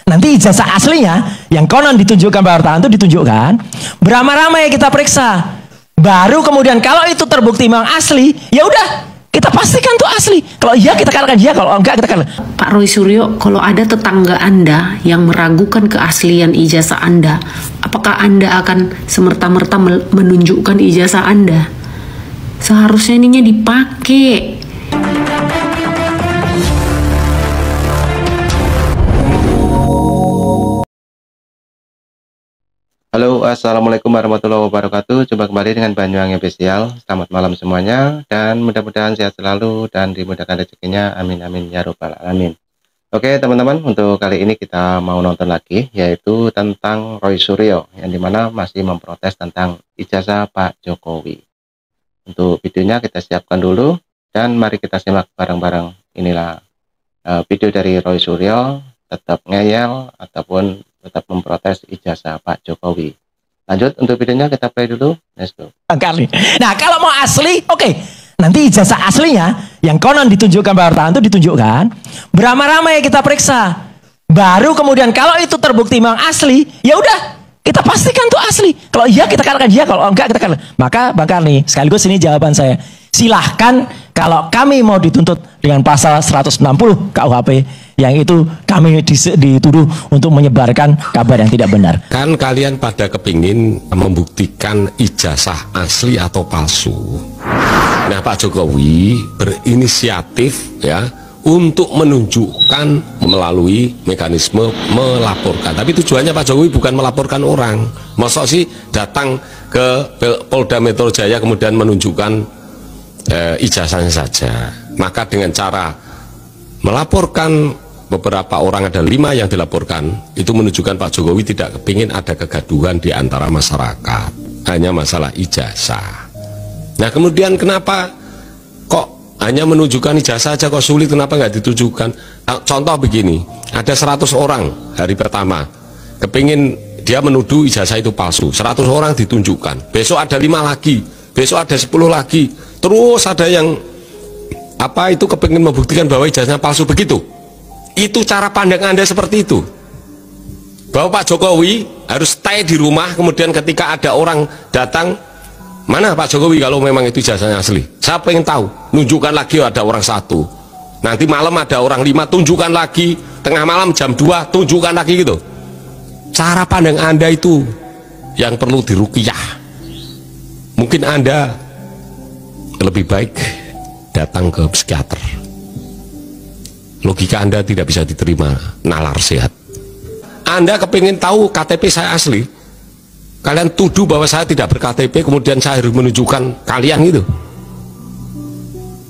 nanti ijazah aslinya yang konon ditunjukkan Pak Wartawan itu ditunjukkan, beramai-ramai kita periksa. Baru kemudian kalau itu terbukti memang asli, ya udah kita pastikan itu asli. Kalau iya kita katakan iya, kalau enggak kita katakan. Pak Roy Suryo, kalau ada tetangga Anda yang meragukan keaslian ijazah Anda, apakah Anda akan semerta-merta menunjukkan ijazah Anda? Seharusnya ininya dipakai. Halo, assalamualaikum warahmatullahi wabarakatuh. Jumpa kembali dengan Banyuwangi Official. Selamat malam semuanya, dan mudah-mudahan sehat selalu dan dimudahkan rezekinya. Amin amin ya robbal alamin. Oke teman-teman, untuk kali ini kita mau nonton lagi, yaitu tentang Roy Suryo, yang dimana masih memprotes tentang ijazah Pak Jokowi. Untuk videonya kita siapkan dulu, dan mari kita simak bareng-bareng. Inilah video dari Roy Suryo, tetap ngeyel ataupun tetap memprotes ijazah Pak Jokowi. Lanjut, untuk videonya kita play dulu. Let's go. Nah, kalau mau asli, oke. Nanti ijazah aslinya yang konon ditunjukkan Pak Wartawan itu ditunjukkan, beramai-ramai kita periksa. Baru kemudian kalau itu terbukti memang asli, ya udah kita pastikan itu asli. Kalau iya kita katakan iya, kalau enggak kita katakan. Maka Bang Karni, sekaligus ini jawaban saya. Silahkan kalau kami mau dituntut dengan pasal 160 KUHP, yang itu kami dituduh untuk menyebarkan kabar yang tidak benar. Kan kalian pada kepingin membuktikan ijazah asli atau palsu. Nah, Pak Jokowi berinisiatif ya untuk menunjukkan melalui mekanisme melaporkan. Tapi tujuannya Pak Jokowi bukan melaporkan orang. Masa sih datang ke Polda Metro Jaya kemudian menunjukkan ijazahnya saja. Maka dengan cara melaporkan beberapa orang, ada 5 yang dilaporkan, itu menunjukkan Pak Jokowi tidak kepingin ada kegaduhan di antara masyarakat, hanya masalah ijazah. Nah kemudian kenapa kok hanya menunjukkan ijazah saja, kok sulit, kenapa nggak ditujukan? Contoh begini, ada 100 orang hari pertama kepingin dia menuduh ijazah itu palsu, 100 orang ditunjukkan, besok ada 5 lagi, besok ada 10 lagi, terus ada yang kepingin membuktikan bahwa ijazahnya palsu. Begitu. Itu cara pandang Anda seperti itu, bahwa Pak Jokowi harus stay di rumah, kemudian ketika ada orang datang, mana Pak Jokowi kalau memang itu ijazahnya asli, saya pengen tahu, nunjukkan lagi, ada orang 1, nanti malam ada orang 5, tunjukkan lagi, tengah malam jam 2 tunjukkan lagi, gitu. Cara pandang Anda itu yang perlu diruqyah. Mungkin Anda lebih baik datang ke psikiater. Logika Anda tidak bisa diterima, nalar sehat. Anda kepingin tahu KTP saya asli, kalian tuduh bahwa saya tidak ber-KTP, kemudian saya harus menunjukkan kalian gitu.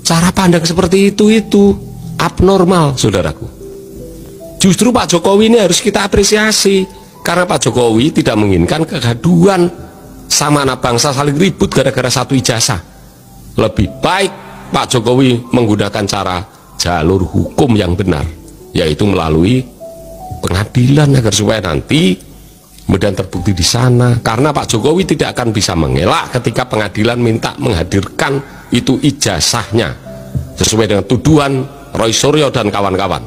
Cara pandang seperti itu abnormal, saudaraku. Justru Pak Jokowi ini harus kita apresiasi, karena Pak Jokowi tidak menginginkan kegaduhan, sama anak bangsa saling ribut gara-gara satu ijazah. Lebih baik Pak Jokowi menggunakan cara jalur hukum yang benar, yaitu melalui pengadilan, agar supaya nanti kemudian terbukti di sana. Karena Pak Jokowi tidak akan bisa mengelak ketika pengadilan minta menghadirkan itu ijazahnya sesuai dengan tuduhan Roy Suryo dan kawan-kawan.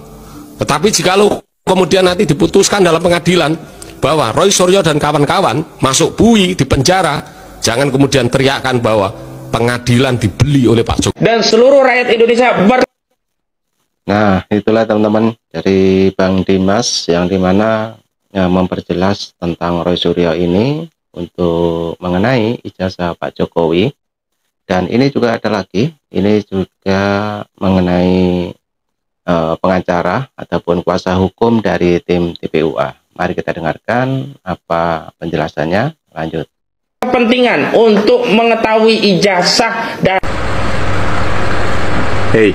Tetapi jikalau kemudian nanti diputuskan dalam pengadilan bahwa Roy Suryo dan kawan-kawan masuk bui di penjara, jangan kemudian teriakkan bahwa pengadilan dibeli oleh Pak Jokowi dan seluruh rakyat Indonesia. Nah, itulah teman-teman dari Bang Dimas, yang dimana memperjelas tentang Roy Suryo ini untuk mengenai ijazah Pak Jokowi. Dan ini juga ada lagi, ini juga mengenai pengacara ataupun kuasa hukum dari tim TPUA. Mari kita dengarkan apa penjelasannya. Lanjut. Kepentingan untuk mengetahui ijazah dan Hei,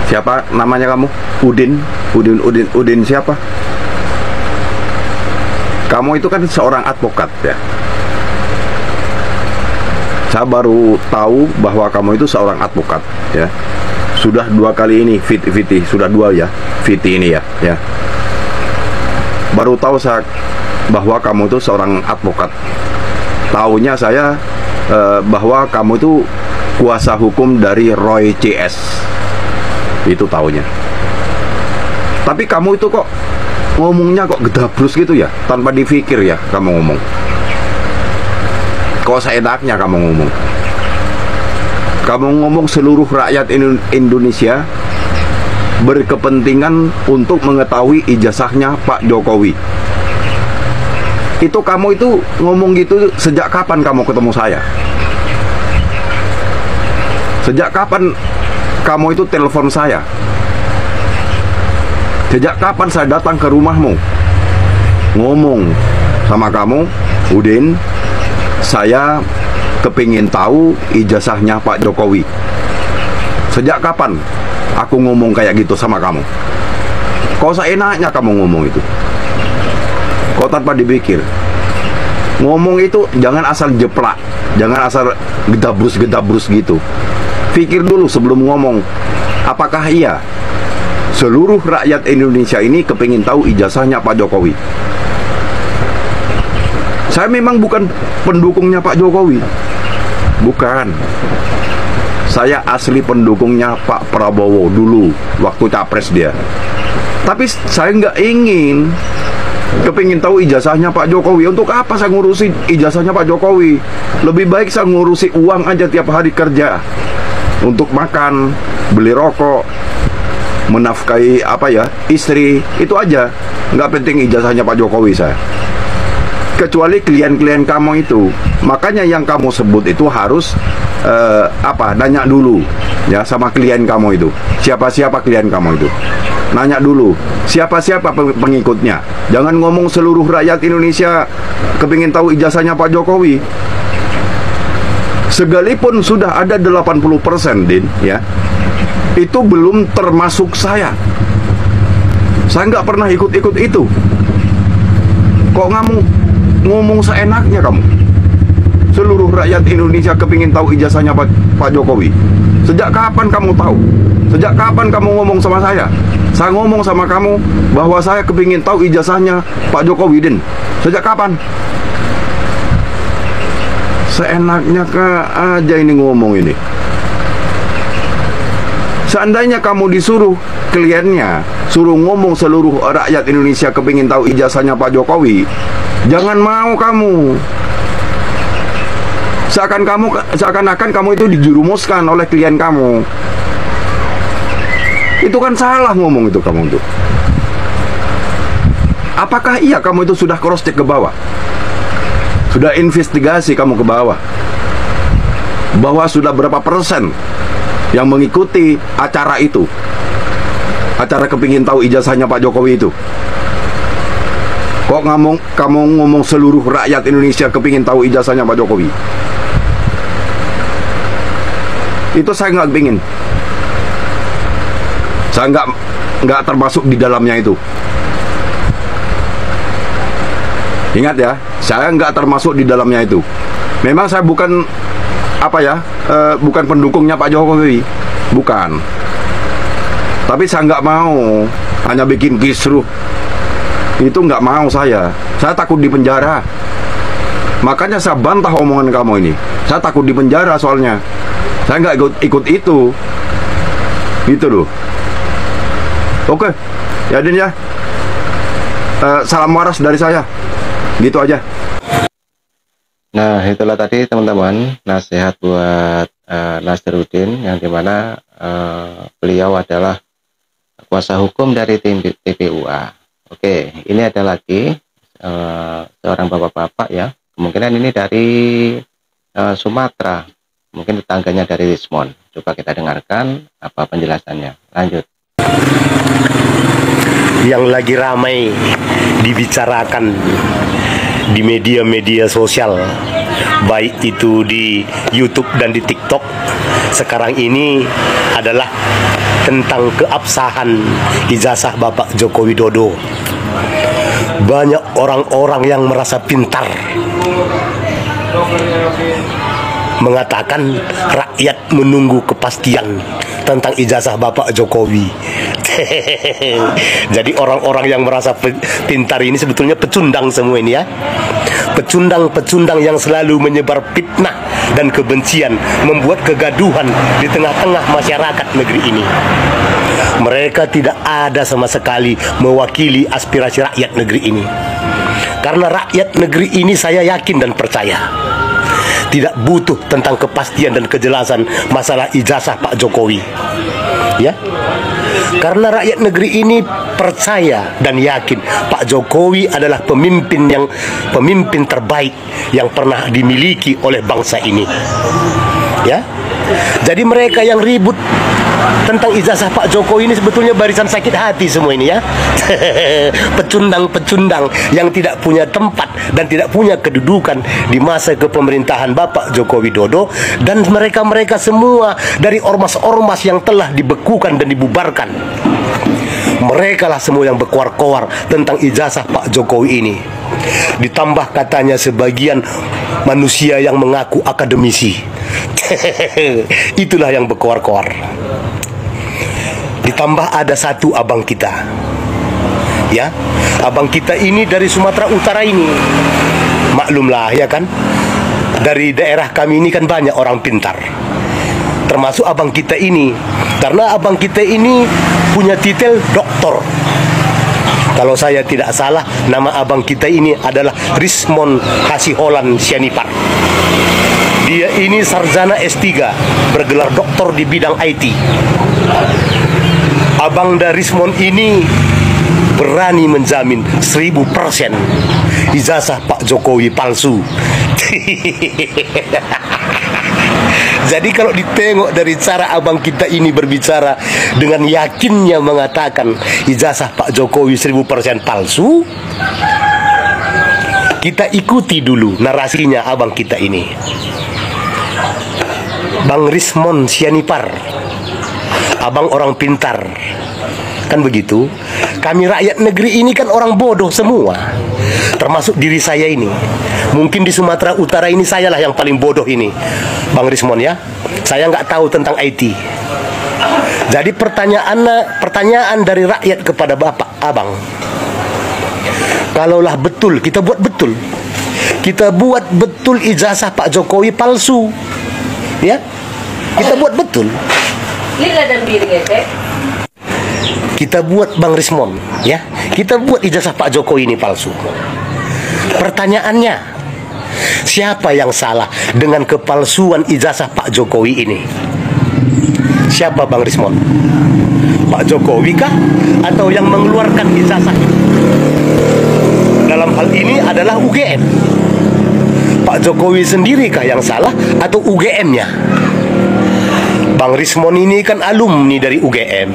siapa namanya kamu? Udin siapa? Kamu itu kan seorang advokat ya. Saya baru tahu bahwa kamu itu seorang advokat ya. Sudah 2 kali ini Viti sudah 2 ya, Viti ini ya. Baru tahu saya bahwa kamu itu seorang advokat. Taunya saya bahwa kamu itu kuasa hukum dari Roy CS. Itu taunya. Tapi kamu itu kok ngomongnya kok gedabrus gitu ya, tanpa dipikir ya kamu ngomong. Kok seenaknya kamu ngomong. Kamu ngomong seluruh rakyat Indonesia berkepentingan untuk mengetahui ijazahnya Pak Jokowi. Itu kamu itu ngomong gitu sejak kapan kamu ketemu saya? Sejak kapan kamu itu telepon saya? Sejak kapan saya datang ke rumahmu ngomong sama kamu, Udin, saya kepingin tahu ijazahnya Pak Jokowi. Sejak kapan aku ngomong kayak gitu sama kamu? Kok seenaknya kamu ngomong itu? Kok tanpa dipikir? Ngomong itu jangan asal jeplak, jangan asal gedabrus-gedabrus gitu. Pikir dulu sebelum ngomong. Apakah iya seluruh rakyat Indonesia ini kepingin tahu ijazahnya Pak Jokowi? Saya memang bukan pendukungnya Pak Jokowi, bukan. Saya asli pendukungnya Pak Prabowo dulu waktu capres dia. Tapi saya nggak ingin kepingin tahu ijazahnya Pak Jokowi. Untuk apa saya ngurusi ijazahnya Pak Jokowi? Lebih baik saya ngurusi uang aja tiap hari kerja untuk makan, beli rokok, menafkahi istri, itu aja. Nggak penting ijazahnya Pak Jokowi saya. Kecuali klien-klien kamu itu. Makanya yang kamu sebut itu harus nanya dulu ya sama klien kamu itu. Siapa-siapa klien kamu itu? Nanya dulu siapa-siapa pengikutnya. Jangan ngomong seluruh rakyat Indonesia kepingin tahu ijazahnya Pak Jokowi. Sekalipun sudah ada 80%, Din, ya, itu belum termasuk saya. Saya nggak pernah ikut-ikut itu. Kok ngomong seenaknya kamu? Seluruh rakyat Indonesia kepingin tahu ijazahnya Pak Jokowi. Sejak kapan kamu tahu? Sejak kapan kamu ngomong sama saya? Saya ngomong sama kamu bahwa saya kepingin tahu ijazahnya Pak Jokowi, Din. Sejak kapan? Seenaknya aja ini ngomong ini. Seandainya kamu disuruh kliennya, suruh ngomong seluruh rakyat Indonesia kepingin tahu ijazahnya Pak Jokowi, jangan mau kamu. Seakan-akan kamu itu dijerumuskan oleh klien kamu. Itu kan salah ngomong itu kamu itu. Apakah iya kamu itu sudah cross check ke bawah? Sudah investigasi kamu ke bawah? Bahwa sudah berapa persen yang mengikuti acara itu? Acara kepingin tahu ijazahnya Pak Jokowi itu. Kok kamu ngomong seluruh rakyat Indonesia kepingin tahu ijazahnya Pak Jokowi? Itu saya nggak pingin. Saya nggak termasuk di dalamnya itu. Ingat ya, saya nggak termasuk di dalamnya itu. Memang saya bukan bukan pendukungnya Pak Jokowi, bukan. Tapi saya nggak mau hanya bikin kisruh. Itu nggak mau saya. Saya takut di penjara. Makanya saya bantah omongan kamu ini. Saya takut di penjara soalnya. Saya nggak ikut itu. Gitu loh. Oke, ya Din ya. Salam waras dari saya. Gitu aja. Nah, itulah tadi teman-teman nasihat buat Nazarudin, yang dimana beliau adalah kuasa hukum dari tim TPUA. Oke, ini ada lagi seorang bapak-bapak ya, kemungkinan ini dari Sumatera, mungkin tetangganya dari Rismon. Coba kita dengarkan apa penjelasannya. Lanjut. Yang lagi ramai dibicarakan di media-media sosial, baik itu di YouTube dan di TikTok sekarang ini adalah tentang keabsahan ijazah Bapak Joko Widodo. Banyak orang-orang yang merasa pintar mengatakan rakyat menunggu kepastian tentang ijazah Bapak Jokowi. Jadi orang-orang yang merasa pintar ini sebetulnya pecundang semua ini ya. Pecundang-pecundang yang selalu menyebar fitnah dan kebencian, membuat kegaduhan di tengah-tengah masyarakat negeri ini. Mereka tidak ada sama sekali mewakili aspirasi rakyat negeri ini. Karena rakyat negeri ini saya yakin dan percaya tidak butuh tentang kepastian dan kejelasan masalah ijazah Pak Jokowi. Ya. Karena rakyat negeri ini percaya dan yakin Pak Jokowi adalah pemimpin terbaik yang pernah dimiliki oleh bangsa ini. Ya. Jadi mereka yang ribut tentang ijazah Pak Jokowi ini sebetulnya barisan sakit hati semua ini ya. Pecundang-pecundang yang tidak punya tempat dan tidak punya kedudukan di masa kepemerintahan Bapak Joko Widodo, dan mereka-mereka semua dari ormas-ormas yang telah dibekukan dan dibubarkan. Mereka lah semua yang berkoar-koar tentang ijazah Pak Jokowi ini. Ditambah katanya sebagian manusia yang mengaku akademisi. Itulah yang berkoar-koar. Ditambah ada satu abang kita. Ya, abang kita ini dari Sumatera Utara ini. Maklumlah ya kan. Dari daerah kami ini kan banyak orang pintar. Termasuk abang kita ini. Karena abang kita ini punya titel doktor. Kalau saya tidak salah, nama abang kita ini adalah Rismond Hasiholan Sianipar. Dia ini sarjana S3, bergelar doktor di bidang IT. Abang Rismond ini berani menjamin 1000% ijazah Pak Jokowi palsu. Jadi kalau ditengok dari cara abang kita ini berbicara dengan yakinnya mengatakan ijazah Pak Jokowi 1000% palsu, kita ikuti dulu narasinya abang kita ini. Bang Rismond Sianipar, abang orang pintar, kan begitu? Kami rakyat negeri ini kan orang bodoh semua, termasuk diri saya ini. Mungkin di Sumatera Utara ini sayalah yang paling bodoh ini, Bang Rismond ya. Saya nggak tahu tentang IT. Jadi pertanyaan dari rakyat kepada Bapak, Abang, kalaulah betul, kita buat betul. Kita buat betul ijazah Pak Jokowi palsu. Ya, kita buat betul. Kita buat Bang Rismond, ya. Kita buat ijazah Pak Jokowi ini palsu. Pertanyaannya, siapa yang salah dengan kepalsuan ijazah Pak Jokowi ini? Siapa Bang Rismond? Pak Jokowi kah? Atau yang mengeluarkan ijazah? Dalam hal ini adalah UGM. Pak Jokowi sendiri kah yang salah atau UGM-nya? Bang Rismond ini kan alumni dari UGM.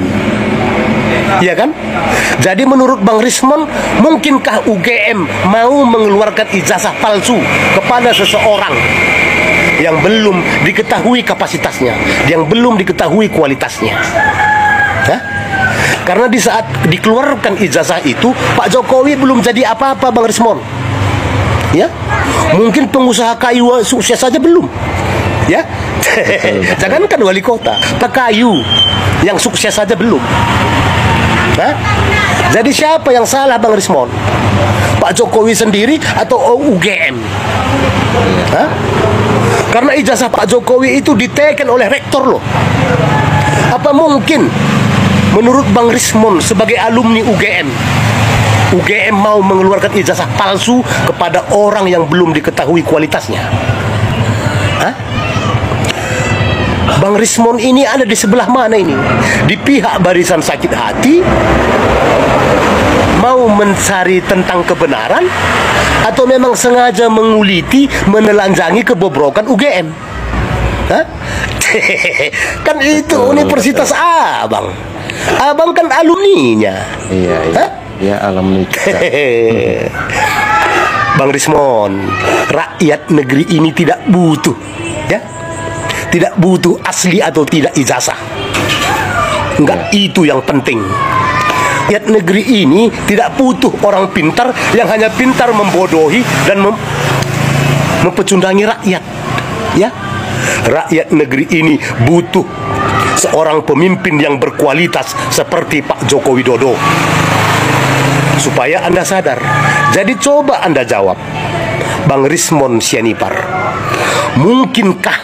Ya kan? Jadi menurut Bang Rismond, mungkinkah UGM mau mengeluarkan ijazah palsu kepada seseorang yang belum diketahui kapasitasnya, yang belum diketahui kualitasnya? Hah? Karena di saat dikeluarkan ijazah itu, Pak Jokowi belum jadi apa-apa, Bang Rismond. Ya, mungkin pengusaha kayu sukses saja belum. Ya, jangankan wali kota, pekayu yang sukses saja belum. Hah? Jadi siapa yang salah, Bang Rismond? Pak Jokowi sendiri atau UGM? Hah? Karena ijazah Pak Jokowi itu diteken oleh rektor loh. Apa mungkin menurut Bang Rismond sebagai alumni UGM, UGM mau mengeluarkan ijazah palsu kepada orang yang belum diketahui kualitasnya? Hah? Bang Rismond ini ada di sebelah mana ini? Di pihak barisan sakit hati, mau mencari tentang kebenaran, atau memang sengaja menguliti, menelanjangi kebobrokan UGM? Hah? Kan itu universitas Abang. Abang kan alumninya. Iya, iya. Hah? Ya, alumni juga. Bang Rismond, rakyat negeri ini tidak butuh, ya, tidak butuh asli atau tidak ijazah. Enggak, itu yang penting. Rakyat negeri ini tidak butuh orang pintar yang hanya pintar membodohi dan mempecundangi rakyat. Ya, rakyat negeri ini butuh seorang pemimpin yang berkualitas seperti Pak Joko Widodo. Supaya Anda sadar. Jadi coba Anda jawab, Bang Rismond Sianipar, mungkinkah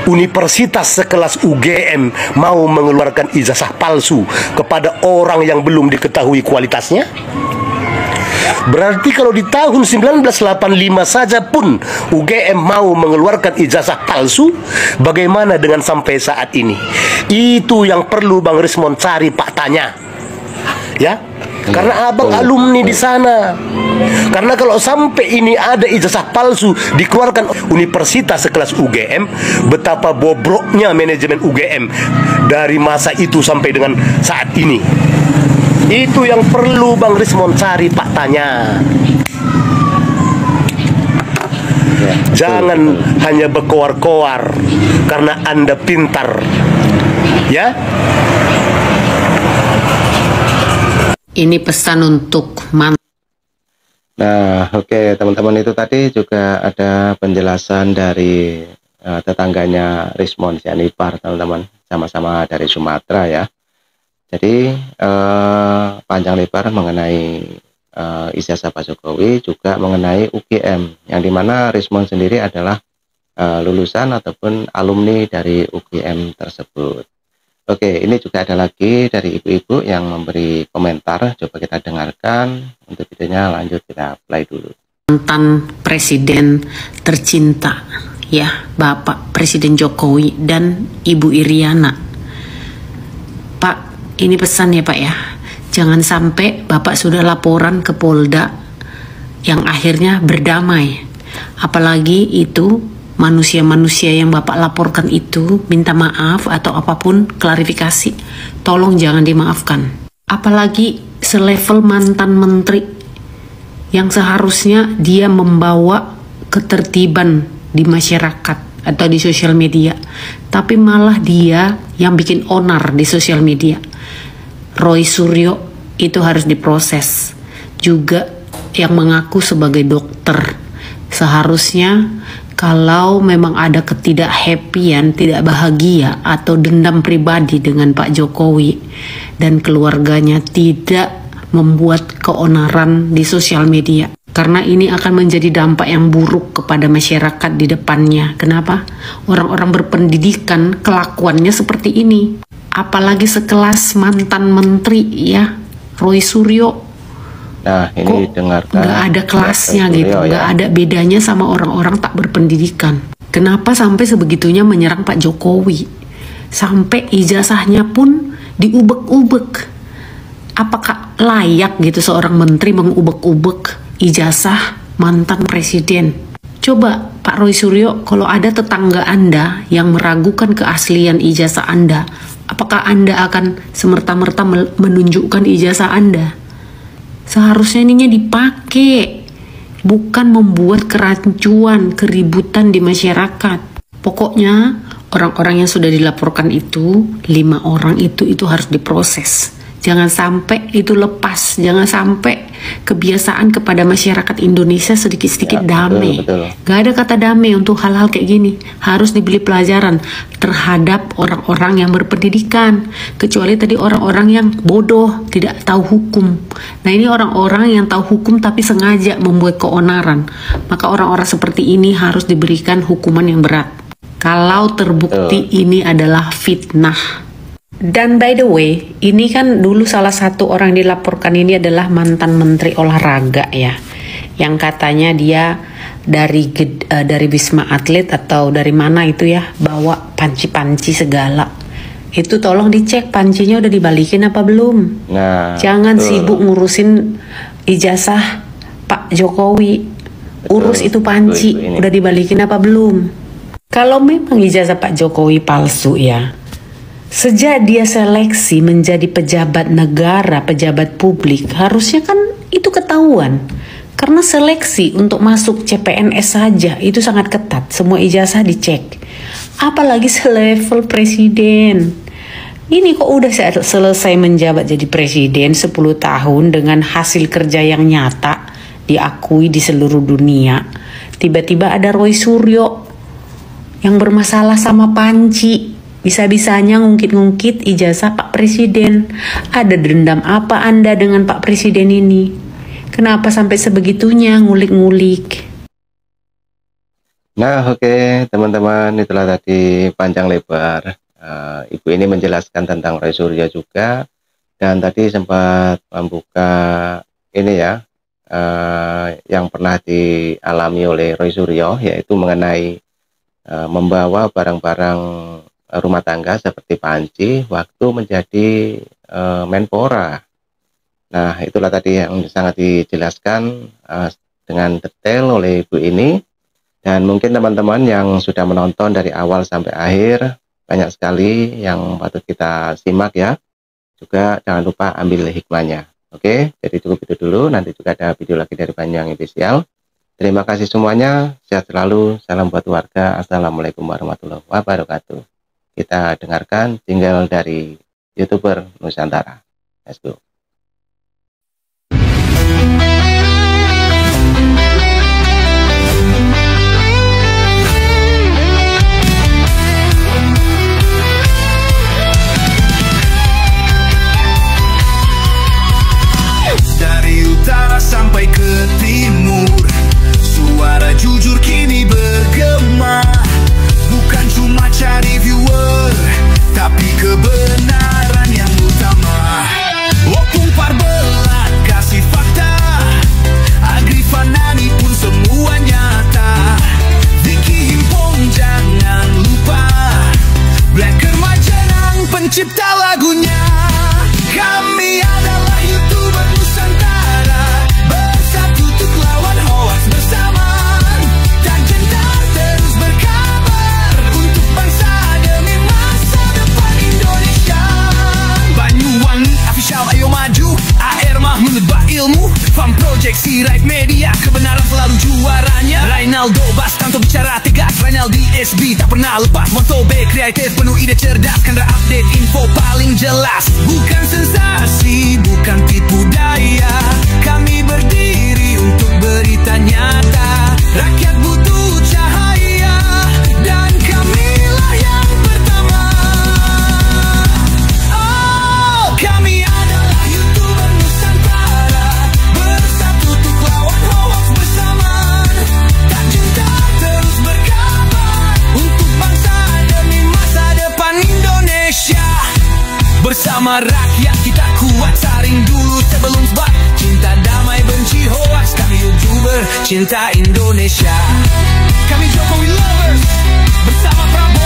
universitas sekelas UGM mau mengeluarkan ijazah palsu kepada orang yang belum diketahui kualitasnya? Berarti kalau di tahun 1985 saja pun UGM mau mengeluarkan ijazah palsu, bagaimana dengan sampai saat ini? Itu yang perlu Bang Rismon cari, Pak, tanya. Ya, karena abang alumni di sana. Karena kalau sampai ini ada ijazah palsu dikeluarkan universitas sekelas UGM, betapa bobroknya manajemen UGM dari masa itu sampai dengan saat ini. Itu yang perlu Bang Rismon cari, Pak, tanya. Jangan hanya berkoar-koar karena Anda pintar. Ya. Ini pesan untuk Nah, oke, teman-teman, itu tadi juga ada penjelasan dari tetangganya Rismon Sianipar, teman-teman, sama-sama dari Sumatera ya. Jadi panjang lebar mengenai ijazah Pak Jokowi, juga mengenai UGM, yang dimana Rismon sendiri adalah lulusan ataupun alumni dari UGM tersebut. Oke, ini juga ada lagi dari ibu-ibu yang memberi komentar. Coba kita dengarkan. Untuk videonya lanjut kita play dulu. mantan presiden tercinta, ya, Bapak Presiden Jokowi dan Ibu Iriana. Pak, ini pesan ya Pak ya, jangan sampai Bapak sudah laporan ke Polda yang akhirnya berdamai. Apalagi itu manusia-manusia yang Bapak laporkan itu minta maaf atau apapun klarifikasi, tolong jangan dimaafkan. Apalagi selevel mantan menteri yang seharusnya dia membawa ketertiban di masyarakat atau di sosial media, tapi malah dia yang bikin onar di sosial media. Roy Suryo itu harus diproses. Juga yang mengaku sebagai dokter, seharusnya kalau memang ada ketidakhappyan, tidak bahagia atau dendam pribadi dengan Pak Jokowi dan keluarganya, tidak membuat keonaran di sosial media. Karena ini akan menjadi dampak yang buruk kepada masyarakat di depannya. Kenapa? Orang-orang berpendidikan kelakuannya seperti ini. Apalagi sekelas mantan menteri ya, Roy Suryo. Nah, ini dengarkan. Nggak ada kelasnya gitu, nggak ada bedanya sama orang-orang tak berpendidikan. Kenapa sampai sebegitunya menyerang Pak Jokowi? Sampai ijazahnya pun diubek-ubek. Apakah layak gitu seorang menteri mengubek-ubek ijazah mantan presiden? Coba Pak Roy Suryo, kalau ada tetangga Anda yang meragukan keaslian ijazah Anda, apakah Anda akan semerta-merta menunjukkan ijazah Anda? Seharusnya ininya dipakai, bukan membuat kerancuan, keributan di masyarakat. Pokoknya orang-orang yang sudah dilaporkan itu, 5 orang itu harus diproses. Jangan sampai itu lepas, jangan sampai kebiasaan kepada masyarakat Indonesia sedikit-sedikit damai. Gak ada kata damai untuk hal-hal kayak gini. Harus diberi pelajaran terhadap orang-orang yang berpendidikan. Kecuali tadi orang-orang yang bodoh, tidak tahu hukum. Nah ini orang-orang yang tahu hukum tapi sengaja membuat keonaran. Maka orang-orang seperti ini harus diberikan hukuman yang berat. Kalau terbukti ini adalah fitnah. Dan by the way, ini kan dulu salah satu orang yang dilaporkan ini adalah mantan menteri olahraga ya, yang katanya dia dari Wisma Atlet atau dari mana itu ya, bawa panci-panci segala. Itu tolong dicek pancinya udah dibalikin apa belum. Nah, jangan sibuk ngurusin ijazah Pak Jokowi, urus itu panci udah dibalikin apa belum. Kalau memang ijazah Pak Jokowi palsu ya, sejak dia seleksi menjadi pejabat negara, pejabat publik, harusnya kan itu ketahuan. Karena seleksi untuk masuk CPNS saja itu sangat ketat, semua ijazah dicek. Apalagi selevel presiden. Ini kok udah selesai menjabat jadi presiden 10 tahun dengan hasil kerja yang nyata, diakui di seluruh dunia. Tiba-tiba ada Roy Suryo yang bermasalah sama panci. Bisa-bisanya ngungkit-ngungkit ijazah Pak Presiden. Ada dendam apa Anda dengan Pak Presiden ini? Kenapa sampai sebegitunya ngulik-ngulik? Nah, oke, teman-teman, itulah tadi panjang lebar Ibu ini menjelaskan tentang Roy Suryo juga, dan tadi sempat membuka ini ya, yang pernah dialami oleh Roy Suryo, yaitu mengenai membawa barang-barang rumah tangga seperti panci waktu menjadi Menpora. Nah, itulah tadi yang sangat dijelaskan dengan detail oleh Ibu ini. Dan mungkin teman-teman yang sudah menonton dari awal sampai akhir, banyak sekali yang patut kita simak ya. Juga jangan lupa ambil hikmahnya. Oke, jadi cukup itu dulu. Nanti juga ada video lagi dari Banyuwangi Official. Terima kasih semuanya. Sehat selalu. Salam buat warga. Assalamualaikum warahmatullahi wabarakatuh. Kita dengarkan jingle dari YouTuber Nusantara. Let's go. Sampai ke timur, suara jujur kini bergema. Bukan cuma cari viewer, tapi kebenaran yang utama. Opung Parbelat kasih fakta, Agrifan Nani pun semua nyata. Vicky Himpong jangan lupa, Blacker Majenang pencipta lagunya. Kami adalah YouTuber Nusantara, bersatu untuk lawan hoax bersamaan. Tak gentar terus berkabar untuk bangsa demi masa depan Indonesia. Banyuwangi Official ayo maju, AR Mahmud ilmu, Farm Project Sirait Media, kebenaran selalu juaranya. Rainaldo Bastanto bicara tegas, Rainaldi SB tak pernah lepas. Moto B kreatif penuh ide cerdas, Kendra update info paling jelas. Bukan sensasi, bukan tipu daya, kami berdiri untuk berita nyata. Rakyat butuh cahaya, dan kamilah yang pertama. Oh, kami adalah YouTuber Nusantara, bersatu untuk lawan hoax bersamaan. Tak gentar terus berkabar untuk bangsa demi masa depan Indonesia. Bersama rakyat kita kuat, saring dulu sebelum sebar. Cinta damai benci hoax, kami YouTuber cinta Indonesia. Kami Jokowi lovers, bersama Prabowo.